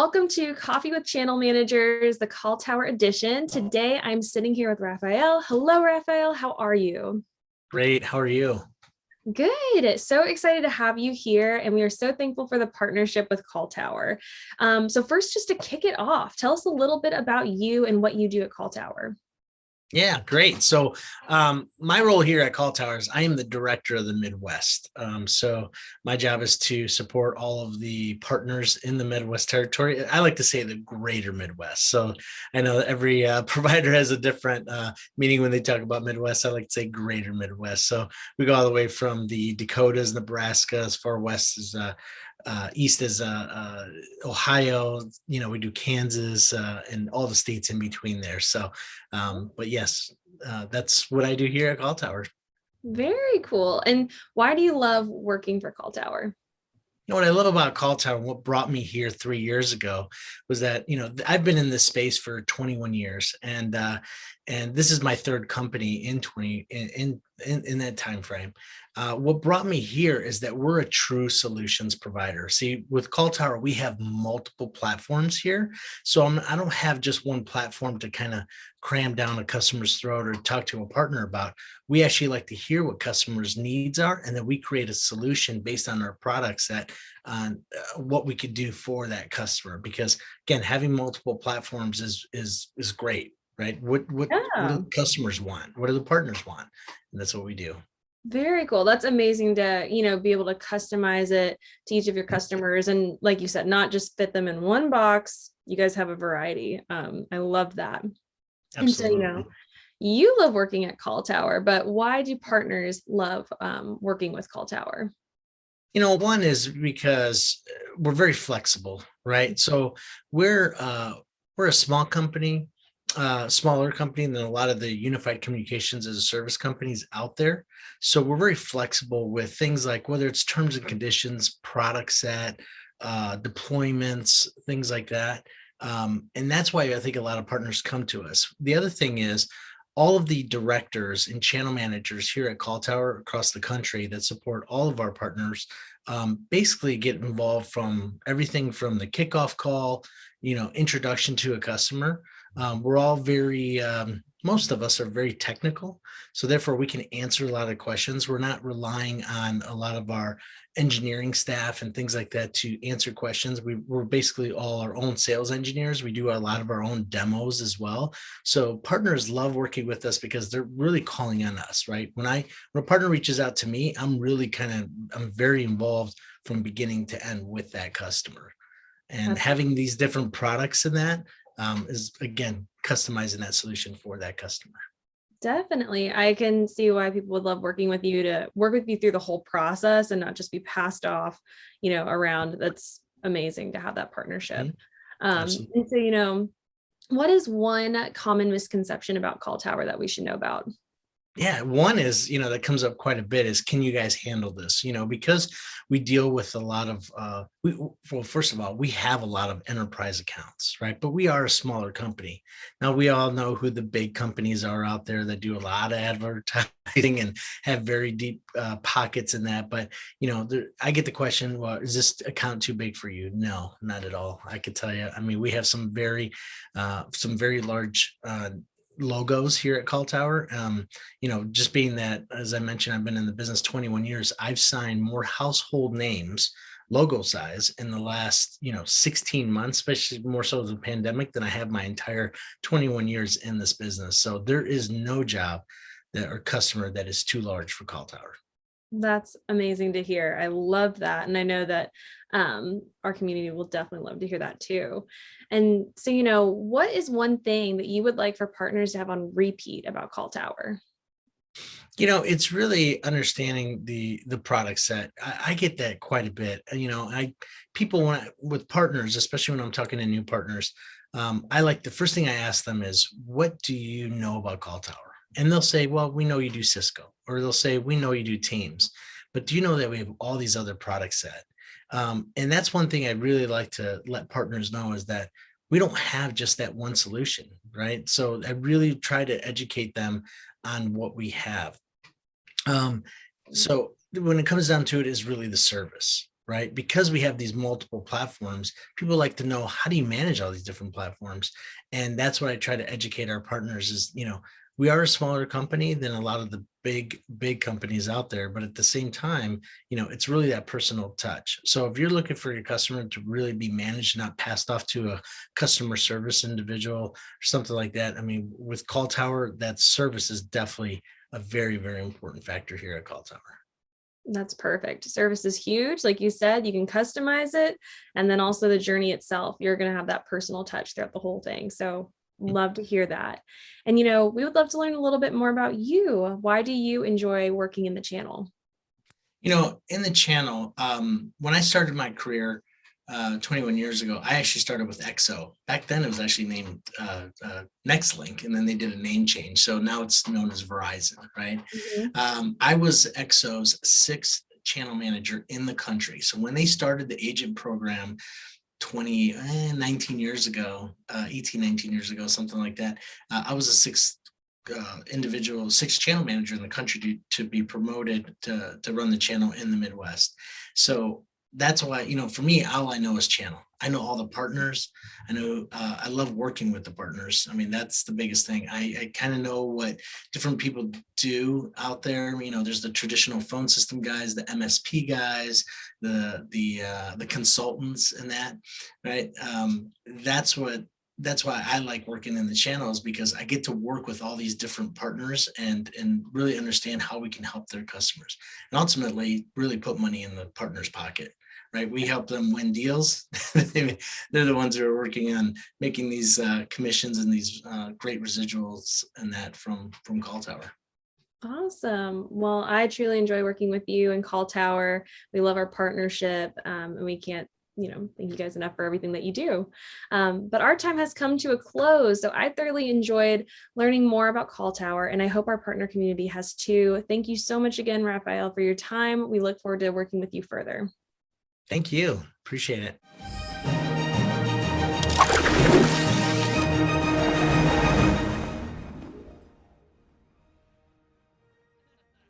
Welcome to Coffee with Channel Managers, the CallTower edition. Today, I'm sitting here with Raphael. Hello, Raphael. How are you? Great. How are you? Good. So excited to have you here, and we are so thankful for the partnership with CallTower. So first, just to kick it off, tell us a little bit about you and what you do at CallTower. Yeah, great. So my role here at CallTower is I am the director of the Midwest. So my job is to support all of the partners in the Midwest territory. I like to say the greater Midwest. So I know that every provider has a different meaning when they talk about Midwest. I like to say greater Midwest. So we go all the way from the Dakotas, Nebraska, as far west as east is Ohio. We do Kansas and all the states in between there. So, but yes, that's what I do here at CallTower. Very cool. And why do you love working for CallTower? What I love about CallTower, what brought me here 3 years ago, was that I've been in this space for 21 years, and this is my third company in 20 in that time frame. What brought me here is that we're a true solutions provider. See, with CallTower, we have multiple platforms here, so I don't have just one platform to kind of cram down a customer's throat or talk to a partner about. We actually like to hear what customers' needs are, and then we create a solution based on our products that what we could do for that customer. Because again, having multiple platforms is great, right? What do Yeah. the customers want? What do the partners want? And that's what we do. Very cool. That's amazing to, be able to customize it to each of your customers. And like you said, not just fit them in one box. You guys have a variety. I love that. And so, Absolutely. you love working at CallTower, but why do partners love working with CallTower? One is because we're very flexible, right? So we're uh, we're a small company, smaller company than a lot of the unified communications as a service companies out there. So we're very flexible with things like whether it's terms and conditions, product set, deployments, things like that. And that's why I think a lot of partners come to us. The other thing is all of the directors and channel managers here at CallTower across the country that support all of our partners basically get involved from everything from the kickoff call, introduction to a customer. We're all most of us are very technical. So therefore we can answer a lot of questions. We're not relying on a lot of our engineering staff and things like that to answer questions. We're basically all our own sales engineers. We do a lot of our own demos as well. So partners love working with us because they're really calling on us, right? When a partner reaches out to me, I'm very involved from beginning to end with that customer. And That's having these different products in that is again customizing that solution for that customer. definitely. I can see why people would love working with you to work with you through the whole process and not just be passed off, around. That's amazing to have that partnership. Mhm. Absolutely. And so, what is one common misconception about CallTower that we should know about? Yeah, one is, that comes up quite a bit is, can you guys handle this? Because we deal with a lot of, well, first of all, we have a lot of enterprise accounts, right? But we are a smaller company. Now, we all know who the big companies are out there that do a lot of advertising and have very deep pockets in that. But, I get the question, well, is this account too big for you? No, not at all. I could tell you, I mean, we have some very large logos here at CallTower. Just being that, as I mentioned, I've been in the business 21 years, I've signed more household names, logo size, in the last, 16 months, especially more so the pandemic, than I have my entire 21 years in this business. So there is no job that or customer that is too large for CallTower. That's amazing to hear. I love that. And I know that our community will definitely love to hear that too. And so, what is one thing that you would like for partners to have on repeat about CallTower? It's really understanding the product set. I get that quite a bit. I people want with partners, especially when I'm talking to new partners. I like the first thing I ask them is, what do you know about Call Tower? And they'll say, well, we know you do Cisco, or they'll say, we know you do Teams, but do you know that we have all these other product set? And that's one thing I really like to let partners know is that we don't have just that one solution, right? So I really try to educate them on what we have. Um, so when it comes down to it, is really the service, right? Because we have these multiple platforms, people like to know, how do you manage all these different platforms? And that's what I try to educate our partners is, we are a smaller company than a lot of the big companies out there, but at the same time, it's really that personal touch. So if you're looking for your customer to really be managed, not passed off to a customer service individual or something like that, I mean, with CallTower, that service is definitely a very, very important factor here at CallTower. That's perfect. Service is huge. Like you said, you can customize it. And then also the journey itself, you're going to have that personal touch throughout the whole thing. So love to hear that. And, we would love to learn a little bit more about you. Why do you enjoy working in the channel? In the channel, when I started my career 21 years ago, I actually started with XO. Back then, it was actually named Nextlink, and then they did a name change. So now it's known as Verizon, right? Mhm. I was XO's sixth channel manager in the country. So when they started the agent program 19 years ago, 18, 19 years ago, something like that, I was a sixth channel manager in the country to be promoted to run the channel in the Midwest. So that's why, for me, all I know is channel. I know all the partners. I know I love working with the partners. I mean, that's the biggest thing. I kind of know what different people do out there. There's the traditional phone system guys, the MSP guys, the consultants, and that, right? That's why I like working in the channels, because I get to work with all these different partners and really understand how we can help their customers, and ultimately really put money in the partner's pocket. Right, we help them win deals. They're the ones who are working on making these commissions and these great residuals and that from CallTower. Awesome. Well, I truly enjoy working with you and Call Tower. We love our partnership, and we can't, thank you guys enough for everything that you do. But our time has come to a close. So I thoroughly enjoyed learning more about Call Tower, and I hope our partner community has too. Thank you so much again, Raphael, for your time. We look forward to working with you further. Thank you. Appreciate it.